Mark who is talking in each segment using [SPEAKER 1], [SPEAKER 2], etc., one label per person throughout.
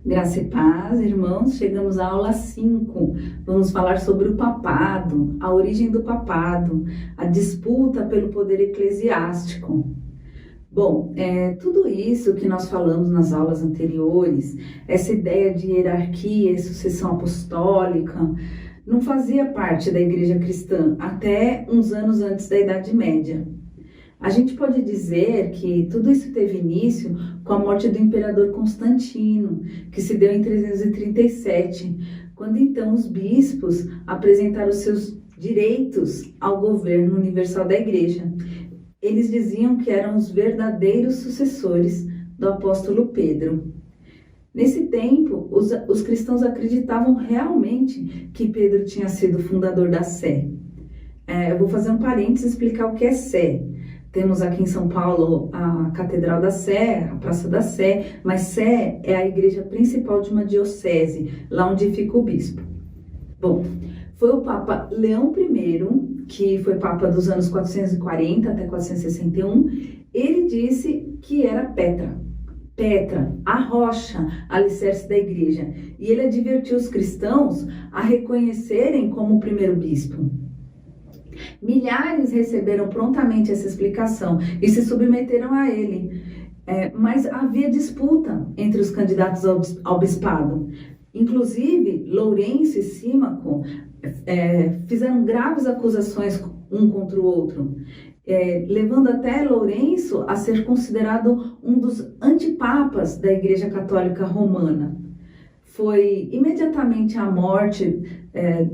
[SPEAKER 1] Graça e paz, irmãos, chegamos à aula 5. Vamos falar sobre o papado, a origem do papado, a disputa pelo poder eclesiástico. Bom, tudo isso que nós falamos nas aulas anteriores, essa ideia de hierarquia e sucessão apostólica, não fazia parte da igreja cristã até uns anos antes da Idade Média. A gente pode dizer que tudo isso teve início com a morte do imperador Constantino, que se deu em 337, quando então os bispos apresentaram seus direitos ao governo universal da igreja. Eles diziam que eram os verdadeiros sucessores do apóstolo Pedro. Nesse tempo, os cristãos acreditavam realmente que Pedro tinha sido o fundador da Sé. Eu vou fazer um parênteses e explicar o que é Sé. Temos aqui em São Paulo a Catedral da Sé, a Praça da Sé, mas Sé é a igreja principal de uma diocese, lá onde fica o bispo. Bom, foi o Papa Leão I, que foi Papa dos anos 440 até 461, ele disse que era Petra, a rocha, alicerce da igreja, e ele advertiu os cristãos a reconhecerem como o primeiro bispo. Milhares receberam prontamente essa explicação e se submeteram a ele, mas havia disputa entre os candidatos ao bispado. Inclusive, Lourenço e Símaco fizeram graves acusações um contra o outro, levando até Lourenço a ser considerado um dos antipapas da Igreja Católica Romana. Foi imediatamente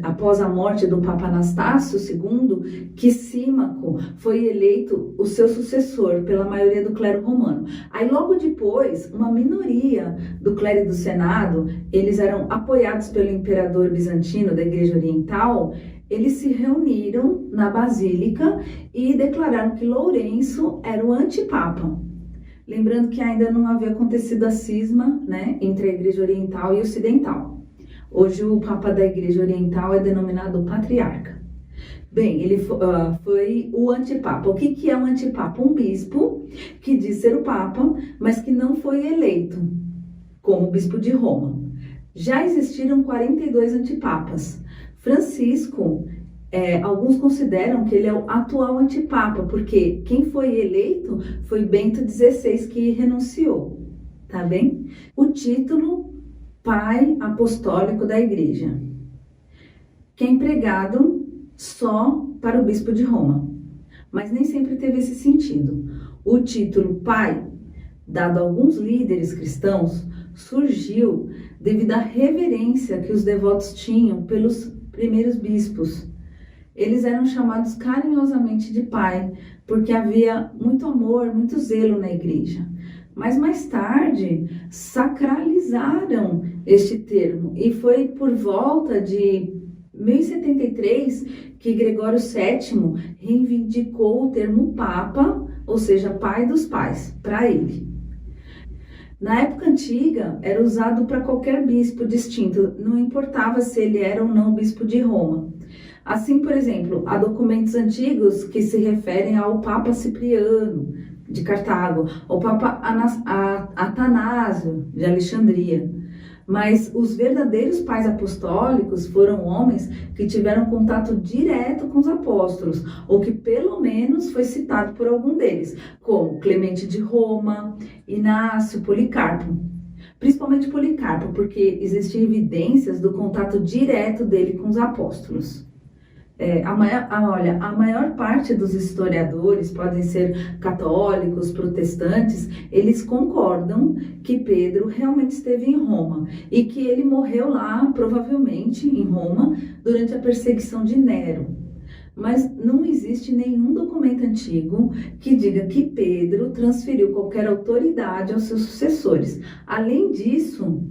[SPEAKER 1] após a morte do Papa Anastácio II, que Símaco foi eleito o seu sucessor pela maioria do clero romano. Aí logo depois, uma minoria do clero e do senado, eles eram apoiados pelo imperador bizantino da Igreja Oriental, eles se reuniram na Basílica e declararam que Lourenço era o antipapa. Lembrando que ainda não havia acontecido a cisma, entre a Igreja Oriental e Ocidental. Hoje o Papa da Igreja Oriental é denominado Patriarca. Bem, ele foi o antipapa. O que é um antipapa? Um bispo que diz ser o Papa, mas que não foi eleito como bispo de Roma. Já existiram 42 antipapas. Francisco, alguns consideram que ele é o atual antipapa, porque quem foi eleito foi Bento XVI, que renunciou, tá bem? O título Pai Apostólico da Igreja, que é empregado só para o bispo de Roma, mas nem sempre teve esse sentido. O título Pai, dado a alguns líderes cristãos, surgiu devido à reverência que os devotos tinham pelos primeiros bispos. Eles eram chamados carinhosamente de pai, porque havia muito amor, muito zelo na igreja. Mas mais tarde, sacralizaram este termo, e foi por volta de 1073 que Gregório VII reivindicou o termo Papa, ou seja, pai dos pais, para ele. Na época antiga, era usado para qualquer bispo distinto, não importava se ele era ou não bispo de Roma. Assim, por exemplo, há documentos antigos que se referem ao Papa Cipriano, de Cartago, ao Papa Atanásio, de Alexandria. Mas os verdadeiros pais apostólicos foram homens que tiveram contato direto com os apóstolos, ou que pelo menos foi citado por algum deles, como Clemente de Roma, Inácio, Policarpo. Principalmente Policarpo, porque existem evidências do contato direto dele com os apóstolos. A maior parte dos historiadores, podem ser católicos, protestantes, eles concordam que Pedro realmente esteve em Roma e que ele morreu lá, provavelmente em Roma, durante a perseguição de Nero. Mas não existe nenhum documento antigo que diga que Pedro transferiu qualquer autoridade aos seus sucessores. Além disso,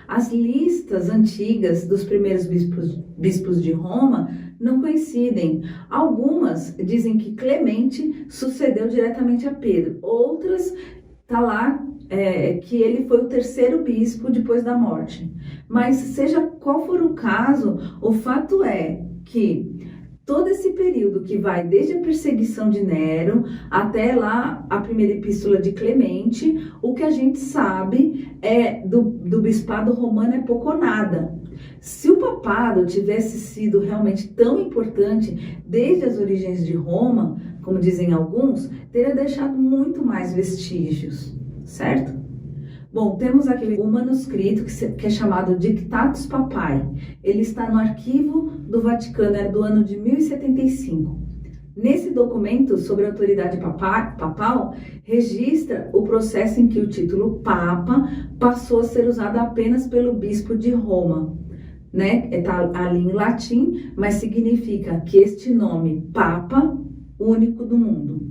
[SPEAKER 1] as listas antigas dos primeiros bispos de Roma não coincidem. Algumas dizem que Clemente sucedeu diretamente a Pedro. Outras, está lá que ele foi o terceiro bispo depois da morte. Mas seja qual for o caso, o fato é que todo esse período que vai desde a perseguição de Nero até lá a primeira epístola de Clemente, o que a gente sabe é do bispado romano é pouco ou nada. Se o papado tivesse sido realmente tão importante desde as origens de Roma, como dizem alguns, teria deixado muito mais vestígios, certo? Bom, temos aqui um manuscrito que é chamado Dictatus Papae. Ele está no arquivo do Vaticano, é do ano de 1075. Nesse documento sobre a autoridade papal, registra o processo em que o título Papa passou a ser usado apenas pelo bispo de Roma. Né? Está ali em latim, mas significa que este nome, Papa, único do mundo.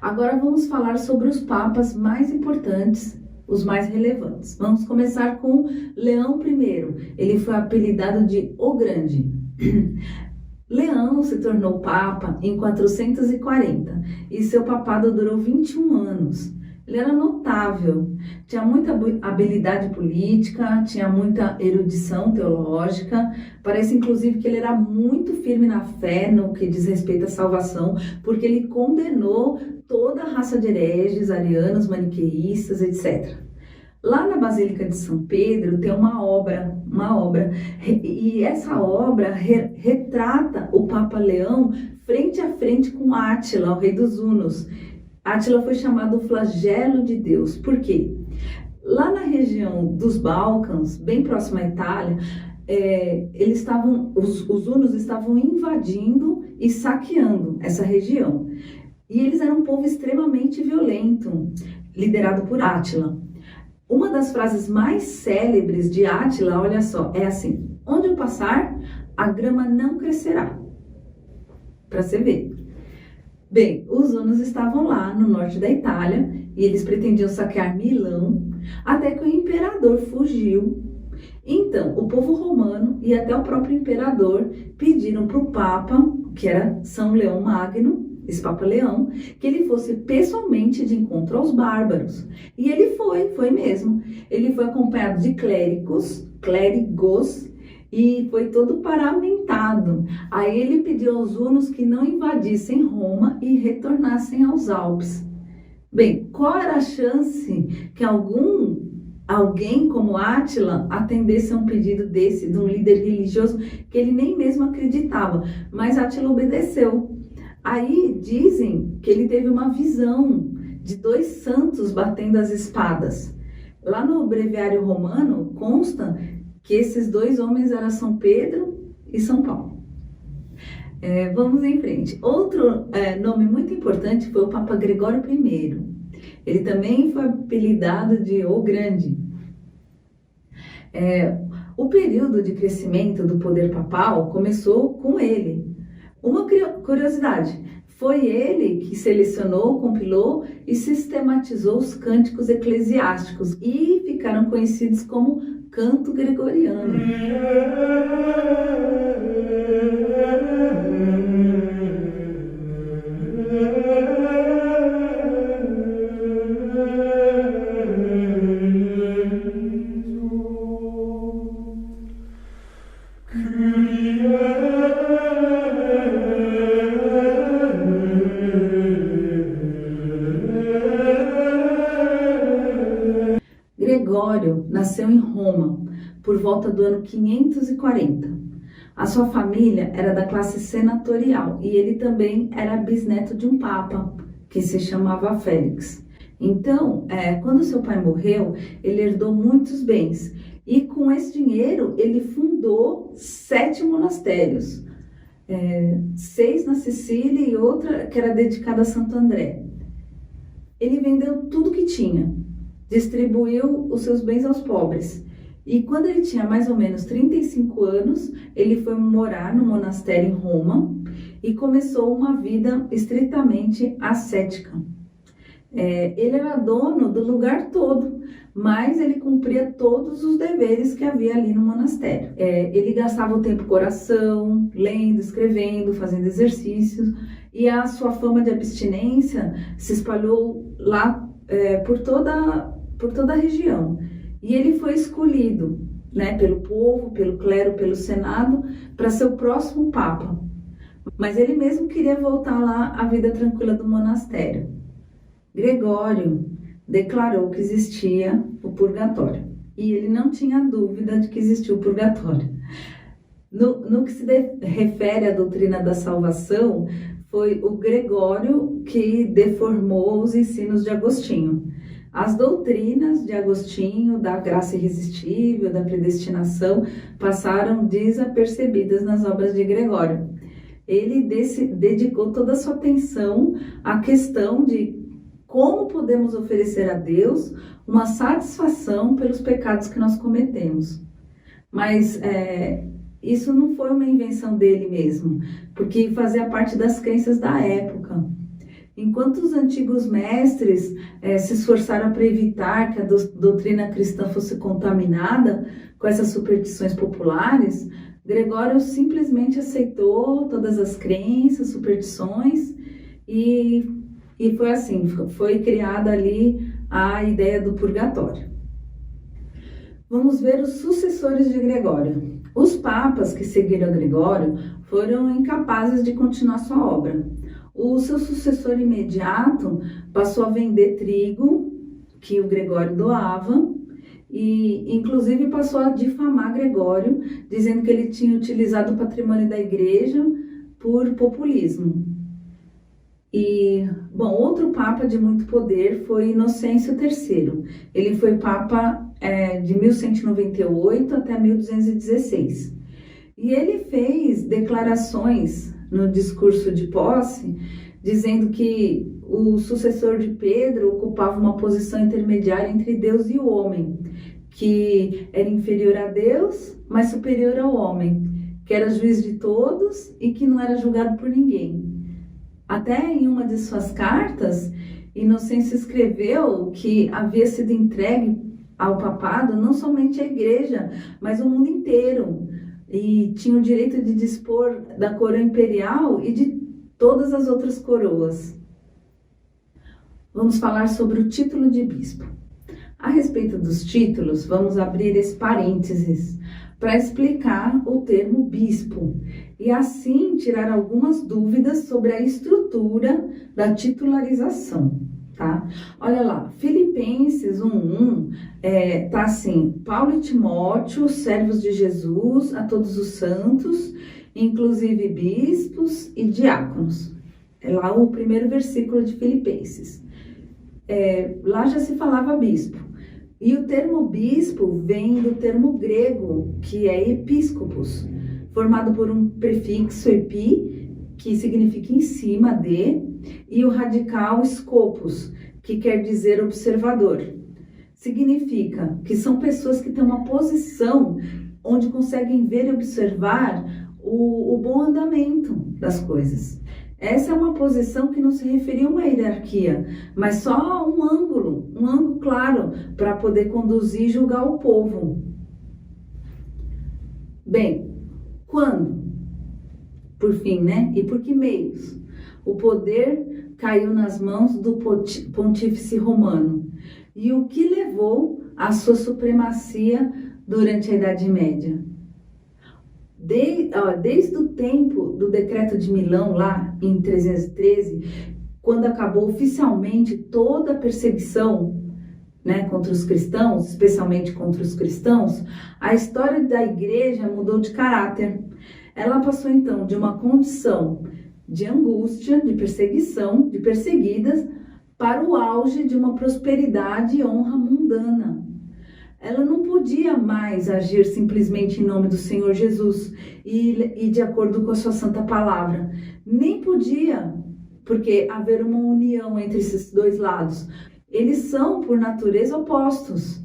[SPEAKER 1] Agora vamos falar sobre os papas mais importantes, os mais relevantes. Vamos começar com Leão I. Ele foi apelidado de O Grande. Leão se tornou papa em 440 e seu papado durou 21 anos. Ele era notável, tinha muita habilidade política, tinha muita erudição teológica. Parece inclusive que ele era muito firme na fé no que diz respeito à salvação, porque ele condenou toda a raça de hereges, arianos, maniqueístas, etc. Lá na Basílica de São Pedro tem uma obra, e essa obra retrata o Papa Leão frente a frente com Átila, o rei dos Hunos. Átila foi chamado o flagelo de Deus. Por quê? Lá na região dos Balcãs, bem próximo à Itália, os hunos estavam invadindo e saqueando essa região. E eles eram um povo extremamente violento, liderado por Átila. Uma das frases mais célebres de Átila, olha só, é assim: onde eu passar, a grama não crescerá. Para você ver. Bem, os hunos estavam lá no norte da Itália e eles pretendiam saquear Milão, até que o imperador fugiu. Então, o povo romano e até o próprio imperador pediram para o Papa, que era São Leão Magno, esse Papa Leão, que ele fosse pessoalmente de encontro aos bárbaros. E ele foi mesmo. Ele foi acompanhado de clérigos, e foi todo paramentado. Aí ele pediu aos hunos que não invadissem Roma e retornassem aos Alpes. Bem, qual era a chance que alguém como Átila atendesse a um pedido desse, de um líder religioso que ele nem mesmo acreditava? Mas Átila obedeceu. Aí dizem que ele teve uma visão de 2 santos batendo as espadas. Lá no breviário romano consta que esses 2 homens eram São Pedro e São Paulo. Vamos em frente. Outro nome muito importante foi o Papa Gregório I. Ele também foi apelidado de O Grande. O período de crescimento do poder papal começou com ele. Uma curiosidade, foi ele que selecionou, compilou e sistematizou os cânticos eclesiásticos e ficaram conhecidos como canto gregoriano. Gregório nasceu em Roma por volta do ano 540. A sua família era da classe senatorial e ele também era bisneto de um papa que se chamava Félix. Então, quando seu pai morreu, ele herdou muitos bens e com esse dinheiro ele fundou 7 monastérios, 6 na Sicília e outra que era dedicada a Santo André. Ele vendeu tudo que tinha, distribuiu os seus bens aos pobres. E quando ele tinha mais ou menos 35 anos, ele foi morar no monastério em Roma e começou uma vida estritamente ascética. Ele era dono do lugar todo, mas ele cumpria todos os deveres que havia ali no monastério. Ele gastava o tempo com oração, lendo, escrevendo, fazendo exercícios, e a sua fama de abstinência se espalhou lá por toda a região. E ele foi escolhido né, pelo povo, pelo clero, pelo senado, para ser o próximo papa. Mas ele mesmo queria voltar lá à vida tranquila do monastério. Gregório declarou que existia o purgatório. E ele não tinha dúvida de que existia o purgatório. No que se refere à doutrina da salvação, foi o Gregório que deformou os ensinos de Agostinho. As doutrinas de Agostinho, da graça irresistível, da predestinação, passaram desapercebidas nas obras de Gregório. Ele dedicou toda a sua atenção à questão de como podemos oferecer a Deus uma satisfação pelos pecados que nós cometemos. Mas isso não foi uma invenção dele mesmo, porque fazia parte das crenças da época. Enquanto os antigos mestres se esforçaram para evitar que a doutrina cristã fosse contaminada com essas superstições populares, Gregório simplesmente aceitou todas as crenças, superstições e foi assim, foi criada ali a ideia do purgatório. Vamos ver os sucessores de Gregório. Os papas que seguiram Gregório foram incapazes de continuar sua obra. O seu sucessor imediato passou a vender trigo que o Gregório doava e, inclusive, passou a difamar Gregório, dizendo que ele tinha utilizado o patrimônio da igreja por populismo. E, bom, outro papa de muito poder foi Inocêncio III. Ele foi papa de 1198 até 1216. E ele fez declarações no discurso de posse, dizendo que o sucessor de Pedro ocupava uma posição intermediária entre Deus e o homem, que era inferior a Deus, mas superior ao homem, que era juiz de todos e que não era julgado por ninguém. Até em uma de suas cartas, Inocêncio escreveu que havia sido entregue ao papado não somente a igreja, mas o mundo inteiro, e tinha o direito de dispor da coroa imperial e de todas as outras coroas. Vamos falar sobre o título de bispo. A respeito dos títulos, vamos abrir esse parênteses para explicar o termo bispo e assim tirar algumas dúvidas sobre a estrutura da titularização, tá? Olha lá, Filipenses 1:1 tá assim: Paulo e Timóteo, servos de Jesus, a todos os santos, inclusive bispos e diáconos. É lá o primeiro versículo de Filipenses. Lá já se falava bispo. E o termo bispo vem do termo grego, que é episcopos, formado por um prefixo epi, que significa em cima de, e o radical scopus, que quer dizer observador. Significa que são pessoas que têm uma posição onde conseguem ver e observar o bom andamento das coisas. Essa é uma posição que não se referia a uma hierarquia, mas só a um ângulo claro para poder conduzir e julgar o povo. Bem, quando? Por fim, né? E por que meios? O poder caiu nas mãos do pontífice romano. E o que levou à sua supremacia durante a Idade Média? Desde o tempo do Decreto de Milão, lá em 313, quando acabou oficialmente toda a perseguição, né, contra os cristãos, especialmente contra os cristãos, a história da igreja mudou de caráter. Ela passou então de uma condição de angústia, de perseguição, de perseguidas, para o auge de uma prosperidade e honra mundana. Ela não podia mais agir simplesmente em nome do Senhor Jesus e de acordo com a sua santa palavra. Nem podia, porque haver uma união entre esses dois lados. Eles são, por natureza, opostos.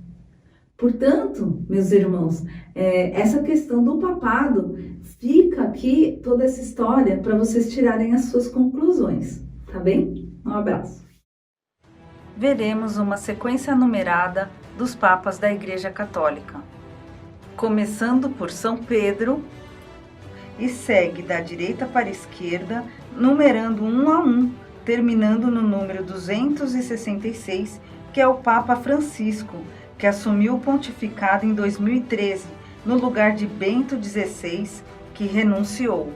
[SPEAKER 1] Portanto, meus irmãos, essa questão do papado, fica aqui toda essa história para vocês tirarem as suas conclusões, tá bem? Um abraço.
[SPEAKER 2] Veremos uma sequência numerada dos papas da Igreja Católica, começando por São Pedro e segue da direita para a esquerda, numerando 1 a 1, terminando no número 266, que é o Papa Francisco, que assumiu o pontificado em 2013, no lugar de Bento XVI, que renunciou.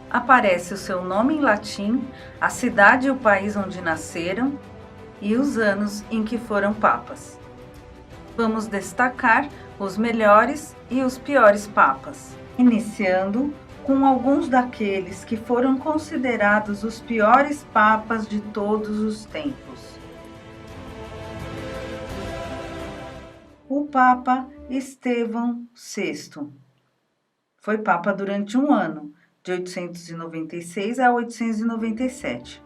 [SPEAKER 2] Aparece o seu nome em latim, a cidade e o país onde nasceram e os anos em que foram papas. Vamos destacar os melhores e os piores papas, iniciando com alguns daqueles que foram considerados os piores papas de todos os tempos. O Papa Estevão VI foi papa durante um ano, de 896 a 897.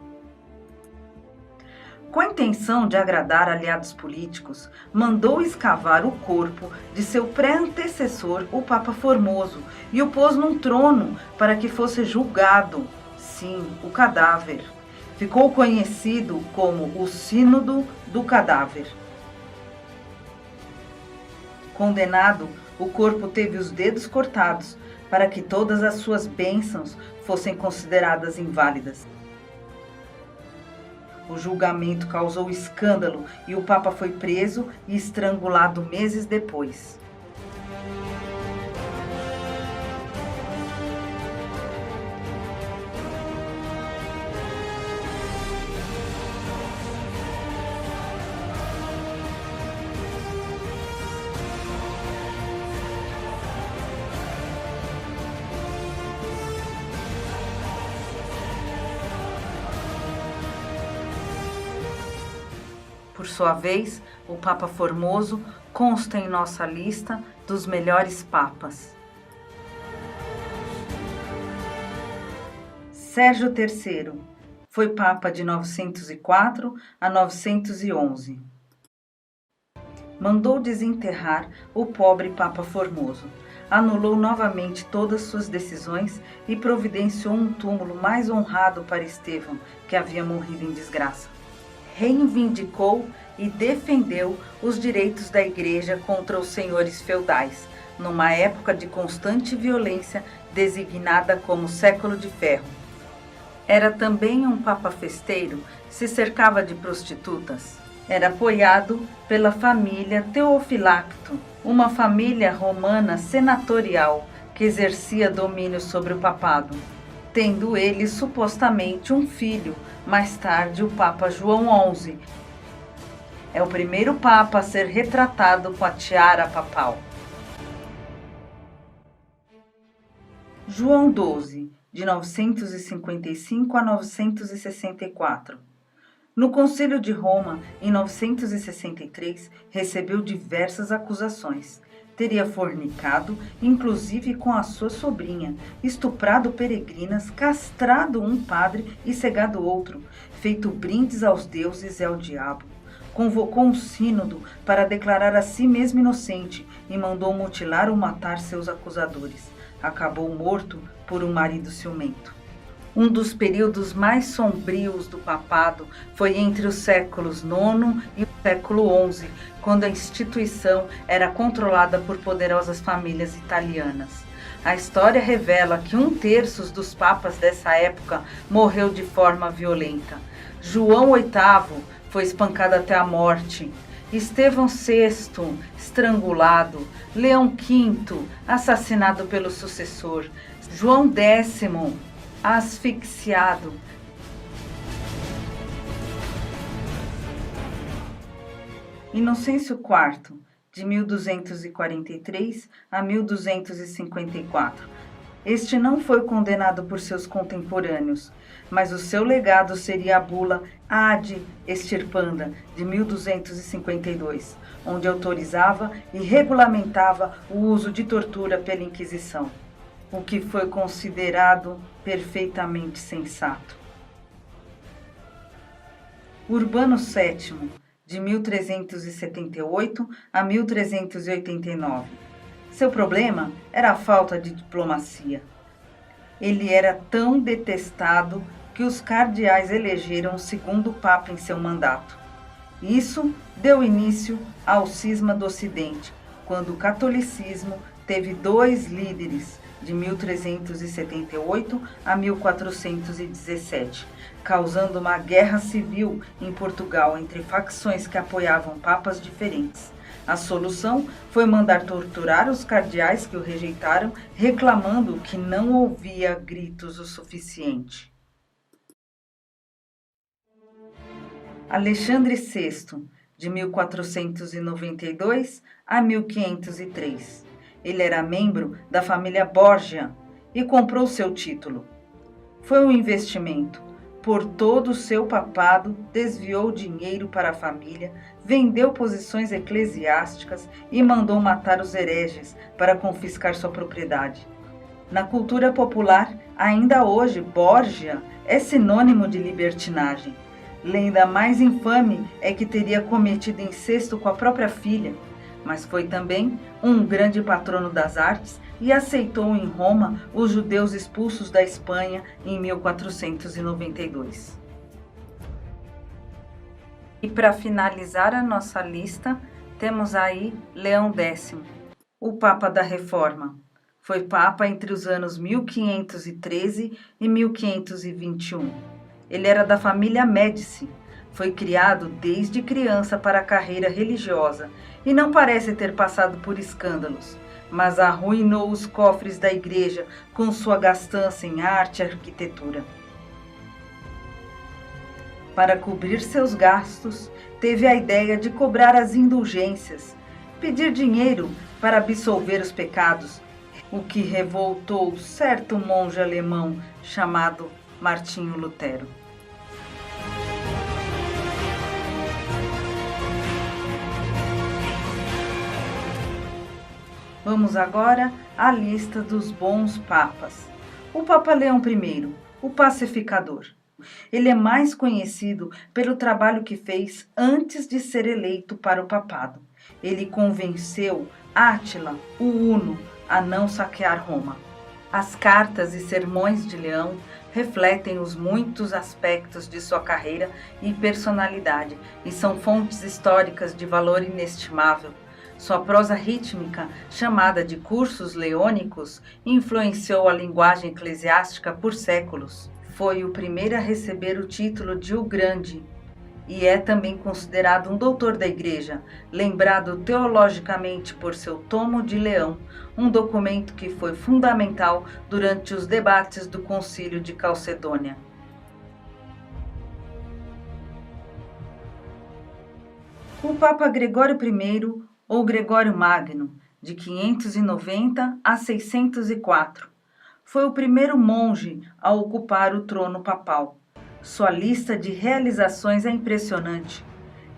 [SPEAKER 2] Com a intenção de agradar aliados políticos, mandou escavar o corpo de seu pré-antecessor, o Papa Formoso, e o pôs num trono para que fosse julgado. Sim, o cadáver. Ficou conhecido como o Sínodo do Cadáver. Condenado, o corpo teve os dedos cortados para que todas as suas bênçãos fossem consideradas inválidas. O julgamento causou escândalo e o Papa foi preso e estrangulado meses depois. Por sua vez, o Papa Formoso consta em nossa lista dos melhores papas. Sérgio III foi papa de 904 a 911. Mandou desenterrar o pobre Papa Formoso, anulou novamente todas suas decisões e providenciou um túmulo mais honrado para Estevão, que havia morrido em desgraça. Reivindicou e defendeu os direitos da Igreja contra os senhores feudais, numa época de constante violência designada como Século de Ferro. Era também um papa festeiro, se cercava de prostitutas. Era apoiado pela família Teofilacto, uma família romana senatorial que exercia domínio sobre o papado, tendo ele supostamente um filho, mais tarde o Papa João XI. É o primeiro papa a ser retratado com a tiara papal. João XII, de 955 a 964. No Concílio de Roma, em 963, recebeu diversas acusações. Teria fornicado, inclusive com a sua sobrinha, estuprado peregrinas, castrado um padre e cegado outro, feito brindes aos deuses e ao diabo. Convocou um sínodo para declarar a si mesmo inocente e mandou mutilar ou matar seus acusadores. Acabou morto por um marido ciumento. Um dos períodos mais sombrios do papado foi entre os séculos IX e o século XI, quando a instituição era controlada por poderosas famílias italianas. A história revela que 1/3 dos papas dessa época morreu de forma violenta. João VIII foi espancado até a morte. Estevão VI, estrangulado. Leão V, assassinado pelo sucessor. João X, asfixiado. Inocêncio IV, de 1243 a 1254. Este não foi condenado por seus contemporâneos, mas o seu legado seria a bula Ad Extirpanda, de 1252, onde autorizava e regulamentava o uso de tortura pela Inquisição, o que foi considerado perfeitamente sensato. Urbano VII, de 1378 a 1389. Seu problema era a falta de diplomacia. Ele era tão detestado que os cardeais elegeram o segundo papa em seu mandato. Isso deu início ao cisma do Ocidente, quando o catolicismo teve 2 líderes, de 1378 a 1417, causando uma guerra civil em Portugal entre facções que apoiavam papas diferentes. A solução foi mandar torturar os cardeais que o rejeitaram, reclamando que não ouvia gritos o suficiente. Alexandre VI, de 1492 a 1503. Ele era membro da família Borgia e comprou seu título. Foi um investimento. Por todo o seu papado, desviou dinheiro para a família, vendeu posições eclesiásticas e mandou matar os hereges para confiscar sua propriedade. Na cultura popular, ainda hoje, Borgia é sinônimo de libertinagem. Lenda mais infame é que teria cometido incesto com a própria filha, mas foi também um grande patrono das artes e aceitou em Roma os judeus expulsos da Espanha em 1492. E para finalizar a nossa lista, temos aí Leão X, o Papa da Reforma. Foi Papa entre os anos 1513 e 1521. Ele era da família Médici. Foi criado desde criança para a carreira religiosa e não parece ter passado por escândalos, mas arruinou os cofres da igreja com sua gastança em arte e arquitetura. Para cobrir seus gastos, teve a ideia de cobrar as indulgências, pedir dinheiro para absolver os pecados, o que revoltou certo monge alemão chamado Martinho Lutero. Vamos agora à lista dos bons papas. O Papa Leão I, o pacificador. Ele é mais conhecido pelo trabalho que fez antes de ser eleito para o papado. Ele convenceu Átila, o Huno, a não saquear Roma. As cartas e sermões de Leão refletem os muitos aspectos de sua carreira e personalidade e são fontes históricas de valor inestimável. Sua prosa rítmica, chamada de cursos leônicos, influenciou a linguagem eclesiástica por séculos. Foi o primeiro a receber o título de O Grande e é também considerado um doutor da Igreja, lembrado teologicamente por seu Tomo de Leão, um documento que foi fundamental durante os debates do Concílio de Calcedônia. O Papa Gregório I, ou Gregório Magno, de 590 a 604. Foi o primeiro monge a ocupar o trono papal. Sua lista de realizações é impressionante.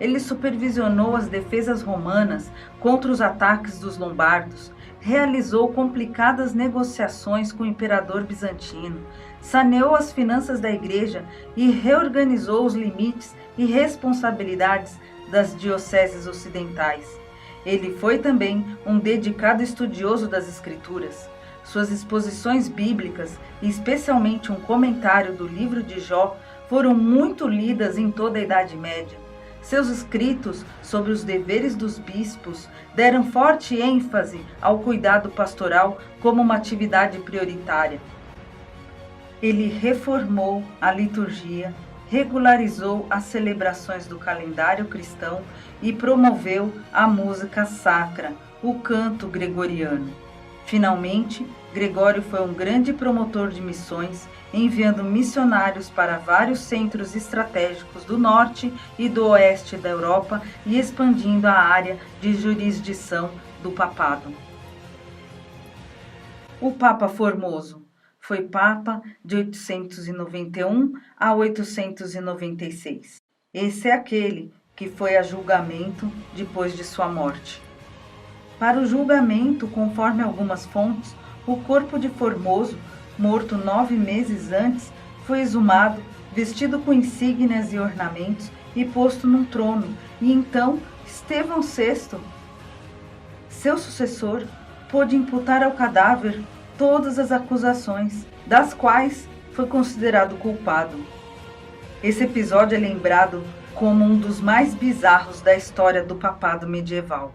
[SPEAKER 2] Ele supervisionou as defesas romanas contra os ataques dos lombardos, realizou complicadas negociações com o imperador bizantino, saneou as finanças da igreja e reorganizou os limites e responsabilidades das dioceses ocidentais. Ele foi também um dedicado estudioso das Escrituras. Suas exposições bíblicas, e especialmente um comentário do livro de Jó, foram muito lidas em toda a Idade Média. Seus escritos sobre os deveres dos bispos deram forte ênfase ao cuidado pastoral como uma atividade prioritária. Ele reformou a liturgia, regularizou as celebrações do calendário cristão e promoveu a música sacra, o canto gregoriano. Finalmente, Gregório foi um grande promotor de missões, enviando missionários para vários centros estratégicos do norte e do oeste da Europa e expandindo a área de jurisdição do papado. O Papa Formoso foi Papa de 891 a 896. Esse é aquele que foi a julgamento depois de sua morte. Para o julgamento, conforme algumas fontes, o corpo de Formoso, morto 9 meses antes, foi exumado, vestido com insígnias e ornamentos e posto num trono, e então Estevão VI, seu sucessor, pôde imputar ao cadáver todas as acusações, das quais foi considerado culpado. Esse episódio é lembrado como um dos mais bizarros da história do papado medieval.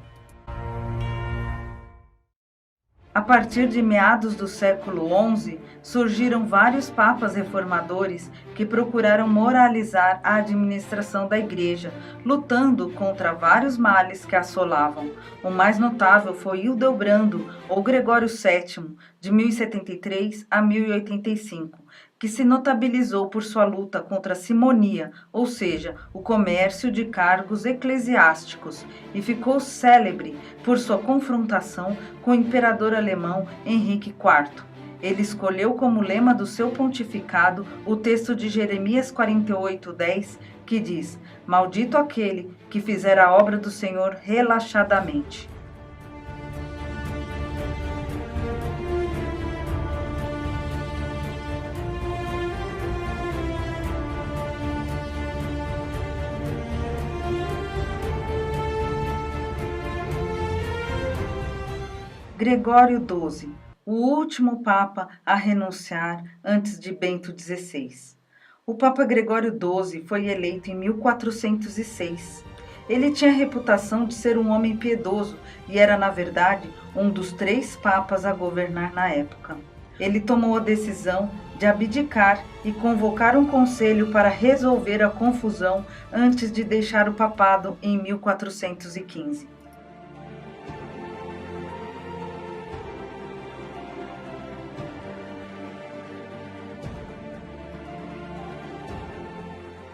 [SPEAKER 2] A partir de meados do século XI, surgiram vários papas reformadores que procuraram moralizar a administração da Igreja, lutando contra vários males que assolavam. O mais notável foi Hildebrando, ou Gregório VII, de 1073 a 1085, que se notabilizou por sua luta contra a simonia, ou seja, o comércio de cargos eclesiásticos, e ficou célebre por sua confrontação com o imperador alemão Henrique IV. Ele escolheu como lema do seu pontificado o texto de Jeremias 48:10, que diz: "Maldito aquele que fizer a obra do Senhor relaxadamente." Gregório XII, o último Papa a renunciar antes de Bento XVI. O Papa Gregório XII foi eleito em 1406. Ele tinha a reputação de ser um homem piedoso e era, na verdade, um dos 3 papas a governar na época. Ele tomou a decisão de abdicar e convocar um conselho para resolver a confusão antes de deixar o papado em 1415.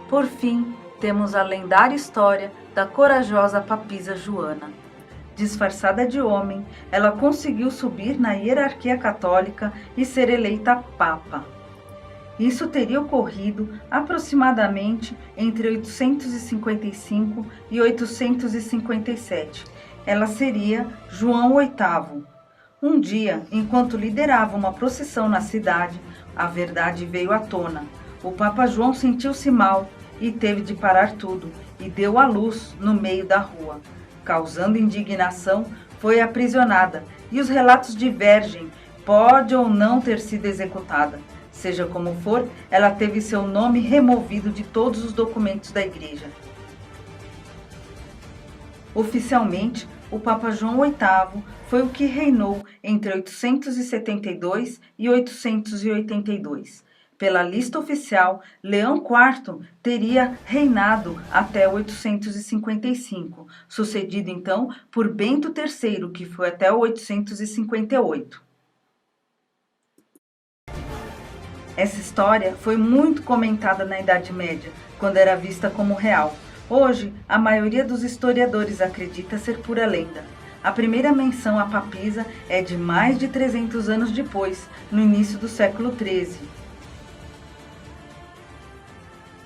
[SPEAKER 2] Por fim, temos a lendária história da corajosa papisa Joana. Disfarçada de homem, ela conseguiu subir na hierarquia católica e ser eleita papa. Isso teria ocorrido aproximadamente entre 855 e 857. Ela seria João VIII. Um dia, enquanto liderava uma procissão na cidade, a verdade veio à tona. O Papa João sentiu-se mal e teve de parar tudo e deu à luz no meio da rua. Causando indignação, foi aprisionada e os relatos divergem, pode ou não ter sido executada. Seja como for, ela teve seu nome removido de todos os documentos da Igreja. Oficialmente, o Papa João VIII foi o que reinou entre 872 e 882. Pela lista oficial, Leão IV teria reinado até 855, sucedido então por Bento III, que foi até 858. Essa história foi muito comentada na Idade Média, quando era vista como real. Hoje, a maioria dos historiadores acredita ser pura lenda. A primeira menção à papisa é de mais de 300 anos depois, no início do século XIII.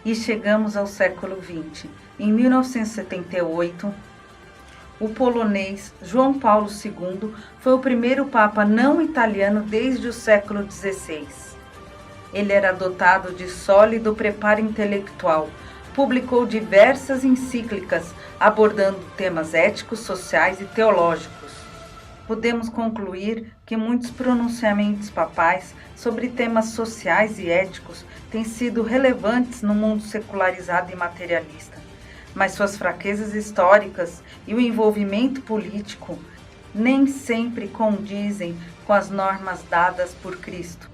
[SPEAKER 2] E chegamos ao século XX. Em 1978, o polonês João Paulo II foi o primeiro papa não italiano desde o século XVI. Ele era dotado de sólido preparo intelectual, publicou diversas encíclicas abordando temas éticos, sociais e teológicos. Podemos concluir que muitos pronunciamentos papais sobre temas sociais e éticos têm sido relevantes no mundo secularizado e materialista, mas suas fraquezas históricas e o envolvimento político nem sempre condizem com as normas dadas por Cristo.